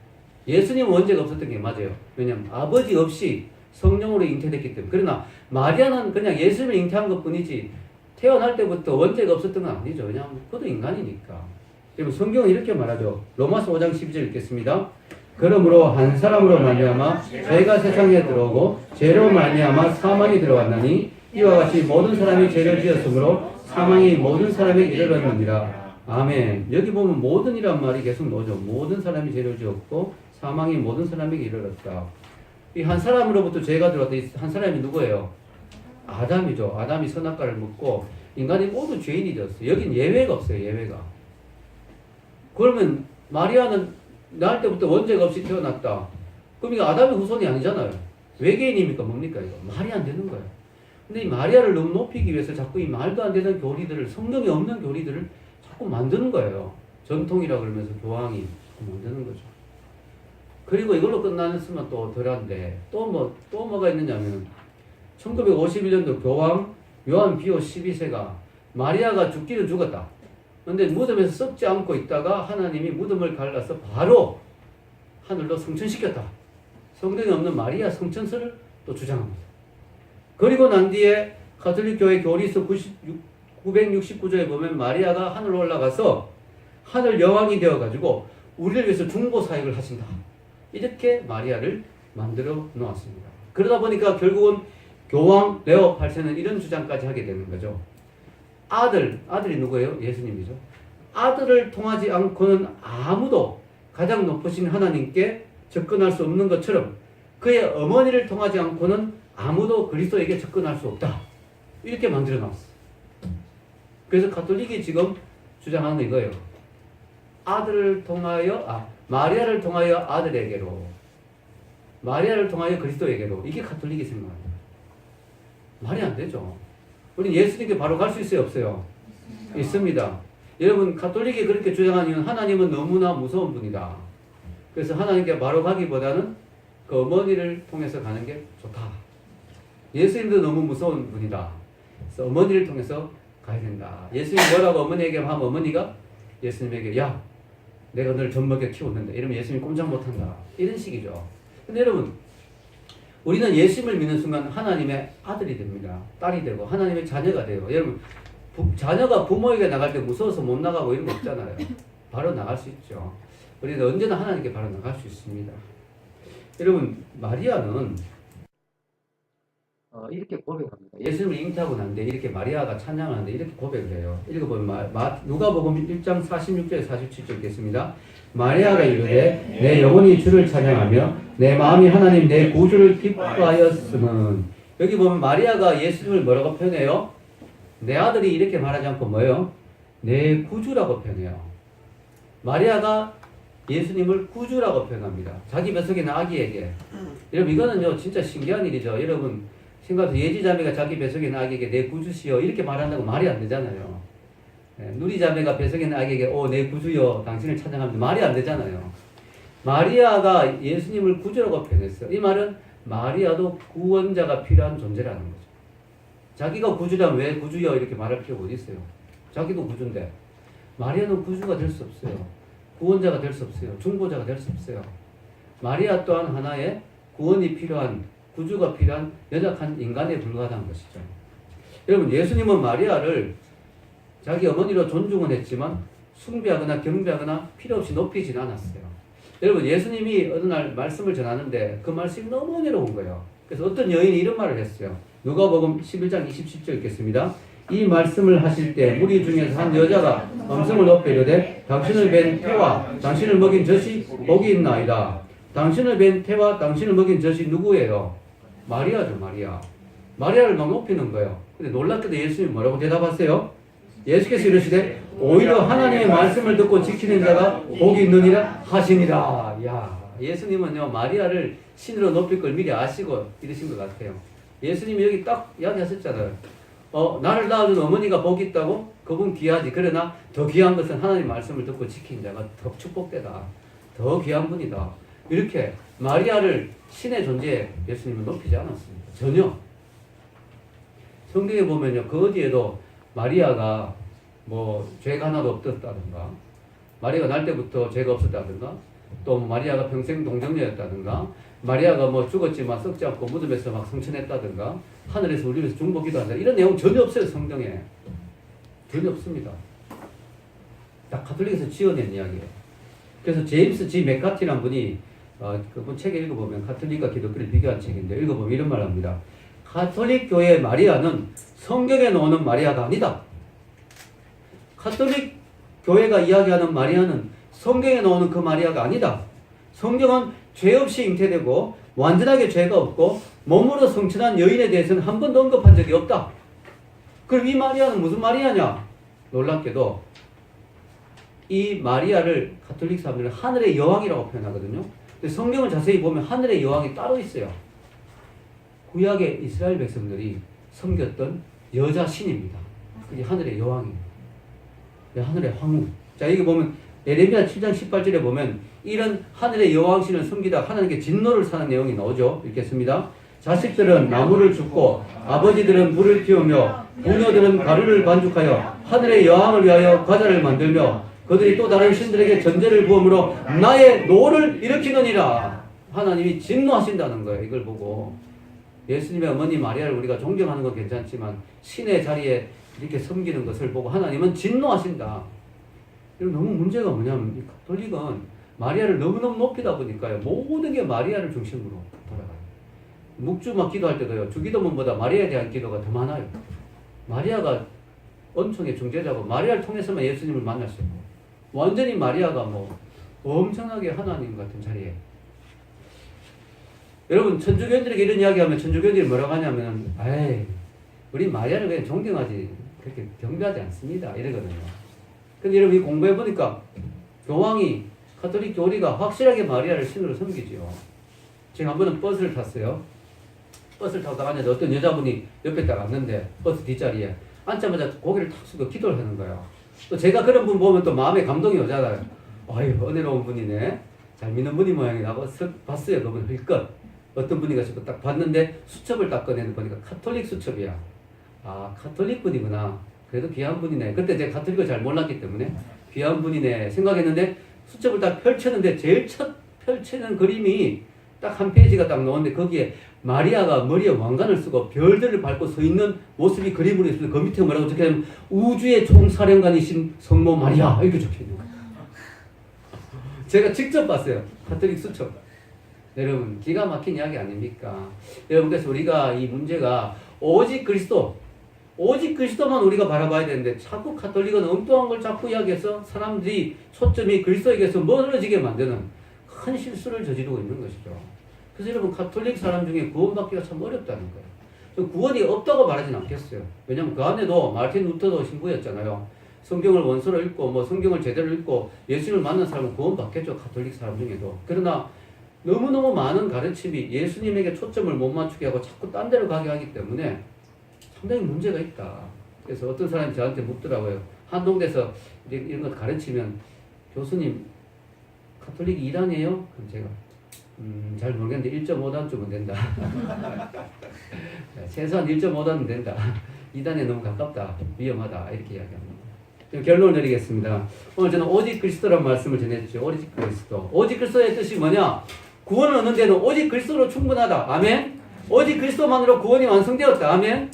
예수님은 원죄가 없었던 게 맞아요. 왜냐하면 아버지 없이 성령으로 잉태됐기 때문에. 그러나 마리아는 그냥 예수님을 잉태한 것뿐이지 태어날 때부터 원죄가 없었던 건 아니죠. 왜냐하면 그도 인간이니까. 여러분 성경은 이렇게 말하죠. 로마서 5장 12절 읽겠습니다. 그러므로 한 사람으로 말미암아 죄가 세상에 들어오고 죄로 말미암아 사망이 들어왔나니 이와 같이 모든 사람이 죄를 지었으므로 사망이 모든 사람에게 이르렀느니라. 아멘. 여기 보면 모든이란 말이 계속 나오죠. 모든 사람이 죄를 지었고 사망이 모든 사람에게 이르렀다. 이 한 사람으로부터 죄가 들어왔다. 이 한 사람이 누구예요? 아담이죠. 아담이 선악과를 먹고 인간이 모두 죄인이 되었어요. 여긴 예외가 없어요. 예외가. 그러면 마리아는 낳을 때부터 원죄가 없이 태어났다. 그럼 이거 아담의 후손이 아니잖아요. 외계인입니까? 뭡니까 이거? 말이 안 되는 거예요. 근데 이 마리아를 너무 높이기 위해서 자꾸 이 말도 안 되는 교리들을, 성경에 없는 교리들을 자꾸 만드는 거예요. 전통이라 그러면서 교황이 자꾸 만드는 거죠. 그리고 이걸로 끝나는 또 덜한데 또 뭐가 있느냐면 1951년도 교황 요한 비오 12세가 마리아가 죽기는 죽었다. 근데 무덤에서 썩지 않고 있다가 하나님이 무덤을 갈라서 바로 하늘로 승천시켰다. 성경에 없는 마리아 성천설을 또 주장합니다. 그리고 난 뒤에 가톨릭 교회 교리서 969조에 보면 마리아가 하늘로 올라가서 하늘 여왕이 되어가지고 우리를 위해서 중보 사역을 하신다. 이렇게 마리아를 만들어 놓았습니다. 그러다 보니까 결국은 교황 레오 8세는 이런 주장까지 하게 되는 거죠. 아들이 누구예요? 예수님이죠. 아들을 통하지 않고는 아무도 가장 높으신 하나님께 접근할 수 없는 것처럼 그의 어머니를 통하지 않고는 아무도 그리스도에게 접근할 수 없다. 이렇게 만들어 놨어. 그래서 가톨릭이 지금 주장하는 이거예요. 마리아를 통하여 아들에게로, 마리아를 통하여 그리스도에게로. 이게 가톨릭이 생각합니다. 말이 안 되죠. 우리 예수님께 바로 갈 수 있어요? 없어요? 있습니다. 여러분, 가톨릭이 그렇게 주장하는 이유는 하나님은 너무나 무서운 분이다. 그래서 하나님께 바로 가기보다는 그 어머니를 통해서 가는 게 좋다. 예수님도 너무 무서운 분이다. 그래서 어머니를 통해서 가야 된다. 예수님이 뭐라고 어머니에게 하면 어머니가 예수님에게 야, 내가 너를 젖먹여 키웠는데 이러면 예수님이 꼼짝 못한다. 이런 식이죠. 근데 여러분, 우리는 예수님을 믿는 순간 하나님의 아들이 됩니다. 딸이 되고 하나님의 자녀가 돼요. 여러분, 자녀가 부모에게 나갈 때 무서워서 못 나가고 이런 거 없잖아요. 바로 나갈 수 있죠. 우리는 언제나 하나님께 바로 나갈 수 있습니다. 여러분, 마리아는 이렇게 고백합니다. 예수님을 잉태하고 난데 이렇게 마리아가 찬양하는데 이렇게 고백을 해요. 읽어보면 누가복음 1장 46절에 47절 읽겠습니다. 마리아가 이르되 내 영혼이 주를 찬양하며 내 마음이 하나님 내 구주를 기뻐하였음은. 여기 보면 마리아가 예수님을 뭐라고 표현해요? 내 아들이 이렇게 말하지 않고 뭐예요? 내 구주라고 표현해요. 마리아가 예수님을 구주라고 표현합니다. 자기 뱃속에 있는 아기에게. 여러분, 이거는요 진짜 신기한 일이죠. 여러분 생각해서 예지자매가 자기 뱃속에 있는 아기에게 내 구주시여 이렇게 말한다고 말이 안 되잖아요. 누리자매가 뱃속에 있는 아기에게 내 구주여 당신을 찬양합니다. 말이 안 되잖아요. 마리아가 예수님을 구주라고 표현했어요. 이 말은 마리아도 구원자가 필요한 존재라는 거죠. 자기가 구주라면 왜 구주여 이렇게 말할 필요가 어디 있어요? 자기도 구주인데. 마리아는 구주가 될 수 없어요. 구원자가 될 수 없어요. 중보자가 될 수 없어요. 마리아 또한 하나의 구원이 필요한, 구주가 필요한 연약한 인간에 불과하다는 것이죠. 여러분, 예수님은 마리아를 자기 어머니로 존중은 했지만 숭배하거나 경배하거나 필요 없이 높이진 않았어요. 여러분, 예수님이 어느 날 말씀을 전하는데 그 말씀이 너무 은혜로운 거예요. 그래서 어떤 여인이 이런 말을 했어요. 누가복음 11장 27절 읽겠습니다. 이 말씀을 하실 때 무리 중에서 한 여자가 음성을 높여 이르되 당신을 뵌 태와 당신을 먹인 젖이 복이 있나이다. 당신을 뵌 태와 당신을 먹인 젖이 누구예요? 마리아죠, 마리아. 마리아를 막 높이는 거예요. 근데 놀랍게도 예수님이 뭐라고 대답하세요? 예수께서 이르시되 오히려 하나님의 말씀을 듣고 지키는 자가 복이 있느니라 하시니라. 야, 예수님은요 마리아를 신으로 높일 걸 미리 아시고 이러신 것 같아요. 예수님이 여기 딱 이야기하셨잖아요. 나를 낳아준 어머니가 복이 있다고? 그분 귀하지. 그러나 더 귀한 것은 하나님 말씀을 듣고 지킨 자가 더 축복되다. 더 귀한 분이다. 이렇게 마리아를 신의 존재에 예수님은 높이지 않았습니다. 전혀. 성경에 보면요, 그 어디에도 마리아가 뭐 죄가 하나도 없었다든가, 마리아가 날 때부터 죄가 없었다든가, 또 마리아가 평생 동정녀였다든가, 마리아가 뭐 죽었지만 썩지 않고 무덤에서 막 성천했다든가, 하늘에서 우리 위해서 중보기도 한다. 이런 내용 전혀 없어요, 성경에. 전혀 없습니다. 다 가톨릭에서 지어낸 이야기예요. 그래서 제임스 G 맥카티라는 분이 그분 책에 읽어보면 가톨릭과 기독교를 비교한 책인데 읽어보면 이런 말을 합니다. 가톨릭 교회의 마리아는 성경에 나오는 마리아가 아니다. 가톨릭 교회가 이야기하는 마리아는 성경에 나오는 그 마리아가 아니다. 성경은 죄 없이 잉태되고 완전하게 죄가 없고 몸으로 성천한 여인에 대해서는 한 번도 언급한 적이 없다. 그럼 이 마리아는 무슨 마리아냐? 놀랍게도 이 마리아를 가톨릭 사람들은 하늘의 여왕이라고 표현하거든요. 근데 성경을 자세히 보면 하늘의 여왕이 따로 있어요. 구약의 이스라엘 백성들이 섬겼던 여자 신입니다. 그게 하늘의 여왕이에요. 하늘의 황후. 자, 여기 보면 예레미야 7장 18절에 보면 이런 하늘의 여왕신을 섬기다 하나님께 진노를 사는 내용이 나오죠. 읽겠습니다. 자식들은 나무를 줍고 아버지들은 불을 피우며 부녀들은 가루를 반죽하여 하늘의 여왕을 위하여 과자를 만들며 그들이 또 다른 신들에게 전제를 부음으로 나의 노를 일으키느니라. 하나님이 진노하신다는 거예요. 이걸 보고 예수님의 어머니 마리아를 우리가 존경하는 건 괜찮지만 신의 자리에 이렇게 섬기는 것을 보고 하나님은 진노하신다. 너무 문제가 뭐냐면 이 가톨릭은 마리아를 너무너무 높이다 보니까요. 모든 게 마리아를 중심으로 돌아가요. 묵주막 기도할 때도요. 주기도문보다 마리아에 대한 기도가 더 많아요. 마리아가 은총의 중재자고 마리아를 통해서만 예수님을 만났어요. 완전히 마리아가 뭐 엄청나게 하나님 같은 자리에. 여러분 천주교인들에게 이런 이야기하면 천주교인들이 뭐라고 하냐면 에이 우리 마리아를 그냥 존경하지 그렇게 경배하지 않습니다. 이러거든요. 근데 여러분 이 공부해보니까 교황이 가톨릭 교리가 확실하게 마리아를 신으로 섬기지요. 제가 한 번은 버스를 탔어요. 버스를 타고 나가는데 어떤 여자분이 옆에 딱 앉는데 버스 뒷자리에 앉자마자 고개를 탁 숙여 기도를 하는 거예요. 또 제가 그런 분 보면 또 마음에 감동이 오잖아요. 아유 은혜로운 분이네. 잘 믿는 분이 모양이 나고 봤어요. 그분 흘끗. 어떤 분이 가지고 딱 봤는데 수첩을 딱 꺼내는 보니까 가톨릭 수첩이야. 아 가톨릭 분이구나. 그래도 귀한 분이네. 그때 제가 가톨릭을 잘 몰랐기 때문에 귀한 분이네 생각했는데 수첩을 딱 펼쳤는데 제일 첫 펼치는 그림이 딱 한 페이지가 딱 나오는데 거기에 마리아가 머리에 왕관을 쓰고 별들을 밟고 서 있는 모습이 그림으로 있습니다. 그 밑에 뭐라고 적혀있냐면 우주의 총사령관이신 성모 마리아 이렇게 적혀있는 거예요. 제가 직접 봤어요. 가톨릭 수첩. 여러분 기가 막힌 이야기 아닙니까? 여러분 그래서 우리가 이 문제가 오직 그리스도만 우리가 바라봐야 되는데 자꾸 가톨릭은 엉뚱한 걸 자꾸 이야기해서 사람들이 초점이 그리스도에게서 멀어지게 만드는 큰 실수를 저지르고 있는 것이죠. 그래서 여러분 가톨릭 사람 중에 구원받기가 참 어렵다는 거예요. 저 구원이 없다고 말하진 않겠어요. 왜냐하면 그 안에도 마르틴 루터도 신부였잖아요. 성경을 원서로 읽고 뭐 성경을 제대로 읽고 예수님을 만난 사람은 구원받겠죠. 가톨릭 사람 중에도. 그러나 너무너무 많은 가르침이 예수님에게 초점을 못 맞추게 하고 자꾸 딴 데로 가게 하기 때문에 상당히 문제가 있다. 그래서 어떤 사람이 저한테 묻더라고요. 한동대에서 이런 거 가르치면 교수님 가톨릭이 이단이에요? 그럼 제가 잘 모르겠는데 1.5단쯤은 된다. 최소한 1.5단은 된다. 2단에 너무 가깝다. 위험하다. 이렇게 이야기합니다. 결론을 내리겠습니다. 오늘 저는 오직 그리스도라는 말씀을 전했죠. 오직 그리스도. 오직 그리스도의 뜻이 뭐냐? 구원을 얻는 데는 오직 그리스도로 충분하다. 아멘. 오직 그리스도만으로 구원이 완성되었다. 아멘.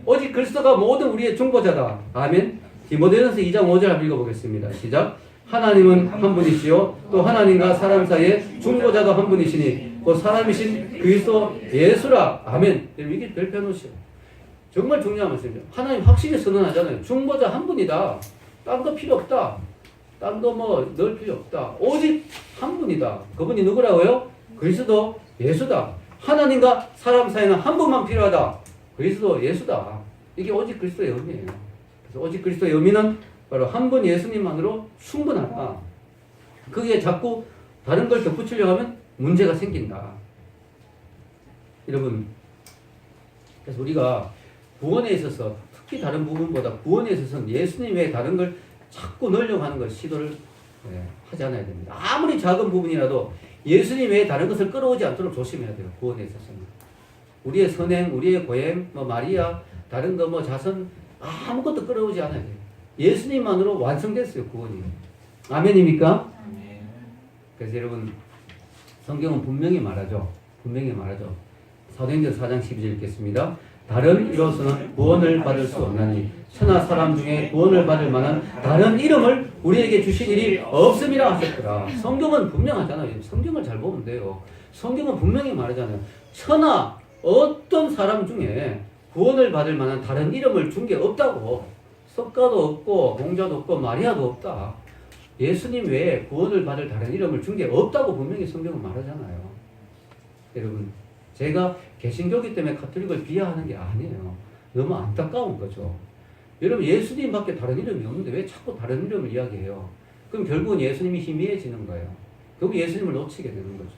오직 그리스도가 모든 우리의 중보자다. 아멘. 디모데전서 2장 5절 한번 읽어보겠습니다. 시작. 하나님은 한 분이시요 또 하나님과 사람 사이에 중보자도 한 분이시니 그 사람이신 그리스도 예수라. 아멘. 이게 별표놓으시오. 정말 중요한 말씀입니다. 하나님 확실히 선언하잖아요. 중보자 한 분이다. 딴 거 필요 없다. 딴 거 뭐 넣을 필요 없다. 오직 한 분이다. 그분이 누구라고요? 그리스도 예수다. 하나님과 사람 사이는 한 분만 필요하다. 그리스도 예수다. 이게 오직 그리스도의 의미예요. 그래서 오직 그리스도의 의미는 바로 한 분 예수님만으로 충분하다. 그게 자꾸 다른 걸 덧붙이려고 하면 문제가 생긴다. 여러분, 그래서 우리가 구원에 있어서 특히 다른 부분보다 구원에 있어서는 예수님 외에 다른 걸 자꾸 넣으려고 하는 걸 시도를 하지 않아야 됩니다. 아무리 작은 부분이라도 예수님 외에 다른 것을 끌어오지 않도록 조심해야 돼요. 구원에 있어서는. 우리의 선행, 우리의 고행, 뭐 마리아, 다른 거 뭐 자선 아무것도 끌어오지 않아야 돼요. 예수님만으로 완성됐어요. 구원이. 아멘입니까? 아멘. 그래서 여러분 성경은 분명히 말하죠. 사도행전 4장 12절 읽겠습니다. 다른 이로서는 구원을 받을 수 없나니 천하 사람 중에 구원을 받을 만한 다른 이름을 우리에게 주신 일이 없음이라 하셨더라. 성경은 분명하잖아요. 성경을 잘 보면 돼요. 성경은 분명히 말하잖아요. 천하 어떤 사람 중에 구원을 받을 만한 다른 이름을 준 게 없다고. 석가도 없고 공자도 없고 마리아도 없다. 예수님 외에 구원을 받을 다른 이름을 준 게 없다고 분명히 성경은 말하잖아요. 여러분, 제가 개신교기 때문에 가톨릭을 비하하는 게 아니에요. 너무 안타까운 거죠. 여러분, 예수님밖에 다른 이름이 없는데 왜 자꾸 다른 이름을 이야기해요? 그럼 결국은 예수님이 희미해지는 거예요. 결국 예수님을 놓치게 되는 거죠.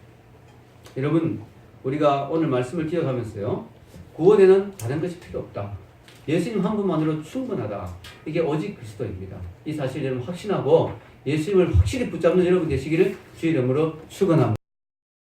여러분, 우리가 오늘 말씀을 기억하면서요, 구원에는 다른 것이 필요 없다. 예수님 한 분만으로 충분하다. 이게 오직 그리스도입니다. 이 사실 여러분 확신하고 예수님을 확실히 붙잡는 여러분 되시기를 주의 이름으로 축원합니다.